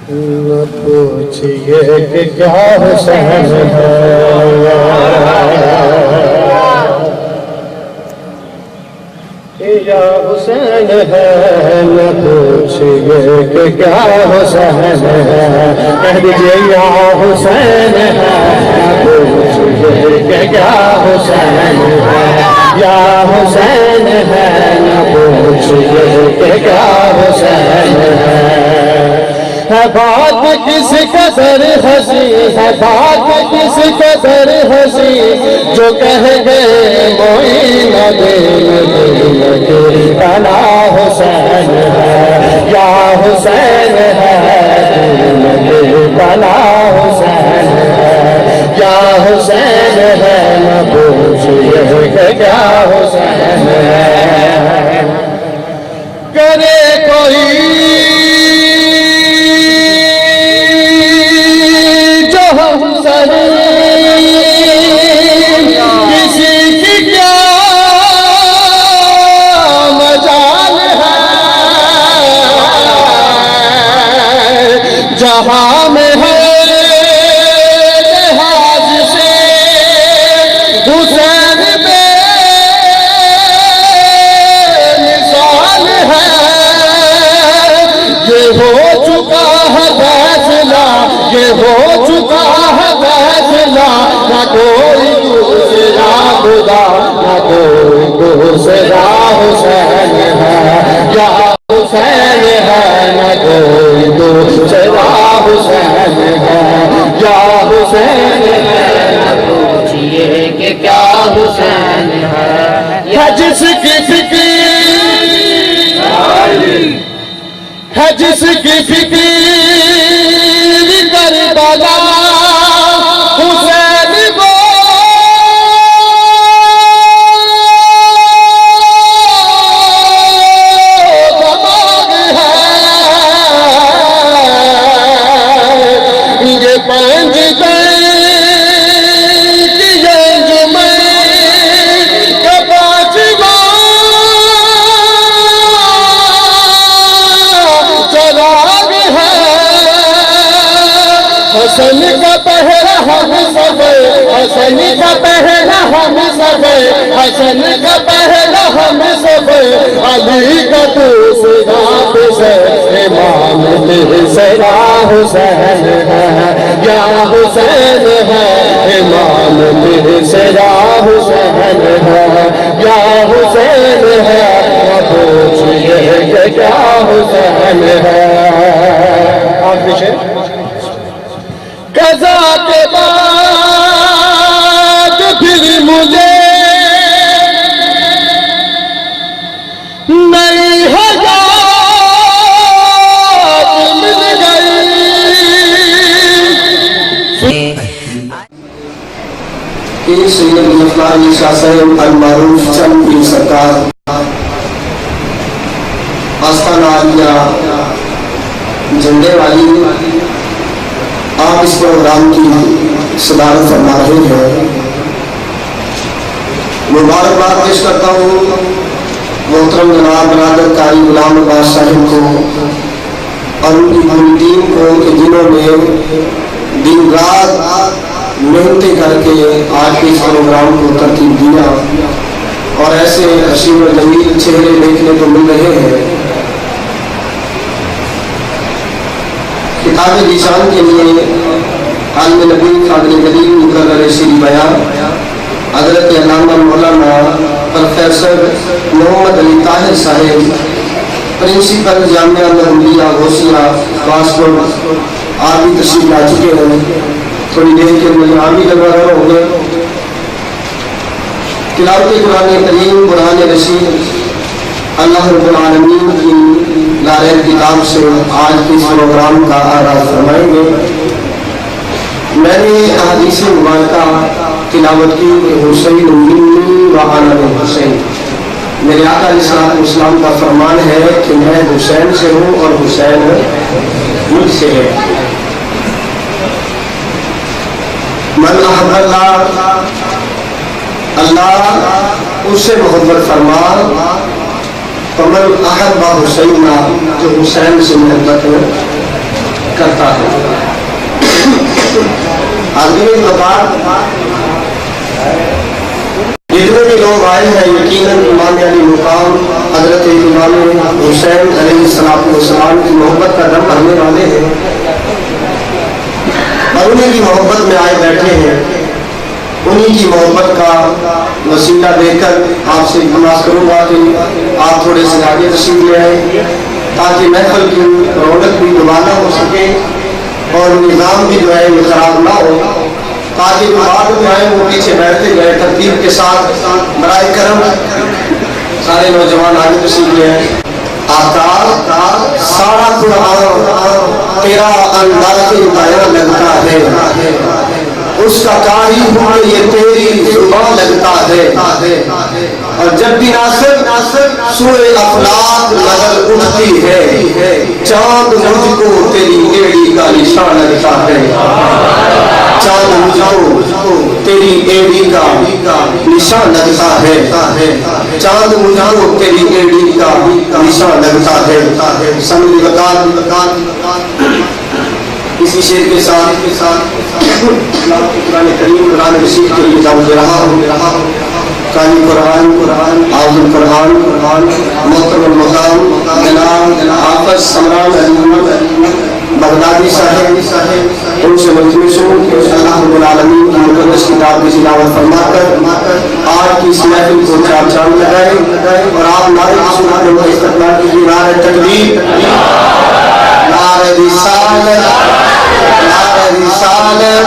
نہ پوچھئے کہ کیا حسین ہے، یا حسین ہے، نہ پوچھئے کہ کیا حسین ہے، کہہ دیجئے یا حسین ہے، نہ پوچھئے کہ کیا حسین ہے، یا حسین ہے، نہ پوچھئے کہ کیا حسین ہے بات کس قدر ہنسی ہے، بات کس قدر ہنسی جو کہہ گئے معین دین تیری بنا حسین ہے، یا حسین ہے، دین تیری بنا حسین ہے، یا حسین ہے، نہ پوچھئے کہ کیا حسین ہے، کرے کوئی کسی کی کیا مجال ہے، جہاں میں ہے لحاظ سے حسین بے مثال ہے، یہ ہو چکا ہے فیصلہ، یہ ہو چکا ہے فیصلہ، نہ کوئی دوسرا خدا، نہ کوئی دوسرا حسین ہے، یا حسین ہے، نہ کوئی دوسرا حسین ہے، یا حسین ہے، نہ پوچھئے کہ کیا حسین ہے جس کی فکر ہے، جس کی فکر کربلا حسین کو دماغ ہے، یہ پنج کی انجمن کا پانچواں چراغ ہے، حسن کا پہرا ہم سب، حسن کا پہرا ہم سب، حسن کا پہرا ہم سب، علی کا دوسرا حسین، امام تیسرا حسین ہے، یا حسین ہے، امام تیسرا حسین ہے، یا حسین ہے، نہ پوچھئے کہ کیا حسین ہے آخری شعر قضا کے بعد پھر مجھے نئی حیات مل گئی، سید مظفر علی شاہ صاحب المعروف چند پیر سرکار آستانہ عالیہ جھنڈے والی، آپ اس پروگرام کی صدارت فرما رہے ہیں، مبارکباد پیش کرتا ہوں محترم جناب برادر قاری غلام عباس صاحب کو اور ان کی پوری ٹیم کو کہ جنہوں نے دن رات محنتیں کر کے آج کے اس پروگرام کو ترتیب دیا، اور ایسے حسین و جمیل چہرے دیکھنے کو مل رہے ہیں۔ کتاب ذیشان کے لیے عالم نبی قادر قدیم مقرر سری بیان حضرت علامہ مولانا پروفیسر محمد علی طاہر صاحب، پرنسپل جامعہ محمدیہ غوثیہ پاسپورٹ، آپ بھی تشریف لا چکے ہیں، تھوڑی دیر کے اندر یہاں بھی لگا رہے ہوں گے۔ تلاوت قرآن کریم قرآن رشید اللہ رب العالمین کی لارح کتاب سے آج کے اس پروگرام کا آغاز فرمائیں گے۔ میں نے احادیث مبارکہ تلاوت کی کہ حسین منی و انا من حسین، میرے آقا علیہ السلام کا فرمان ہے کہ میں حسین سے ہوں اور حسین مجھ سے ہے۔ من احب اللہ، اللہ اس سے محبت فرما، فمن احب حسین، جو حسین سے محبت کرتا حاضرین وقار، جتنے بھی لوگ آئے ہیں یقیناً امام علی مقام حضرت امام حسین علیہ السلام کی محبت کا دم بھرنے والے ہیں اور انہیں کی محبت میں آئے بیٹھے ہیں۔ انہیں کی محبت کا وسیلہ دے کر آپ سے التماس کروں گا کہ آپ تھوڑے سے آگے تشریف لے آئیں تاکہ محفل کی رونق بھی دوبارہ ہو سکے اور نظام بھی جو ہے یہ خراب نہ ہو، تاکہ جو بعد میں آئے وہ پیچھے بیٹھتے گئے ترتیب کے ساتھ برائے کرم سارے نوجوان آگے تشریف لے آئیں۔ آقا سارا قرآن تیرا انداز بیاں لگتا ہے، اس کا قاری ہوں یہ تیری زبان لگتا ہے، اور جب بھی ناصر سوئے افلاک نظر اٹھتی ہے، چاند مجھ کو تیری ایڑی کا نشان لگتا ہے، چاند مجھ کو تیری ایڑی کا نشان لگتا ہے، چاند مجھ کو تیری ایڑی کا نشان لگتا ہے۔ سمجھ وقار اسی شعر کے ساتھ قرآن کریم قرآن رشید کے لیے دعوت دے رہا ہوں۔ قاری قرآن حافظ القرآن محترم المقام جناب حافظ سمران علی بغدادی صاحب، ان سے ملتمس ہوں کہ اللہ رب العالمین کی مقدس کتاب کی تلاوت فرما کر آج کی اس محفل کو چار چاند لگائے اور آپ نعرے کی صورت میں استقبال کیجیے۔ نعرہ تکبیر، نعرہ رسالت، نعرہ رسالت،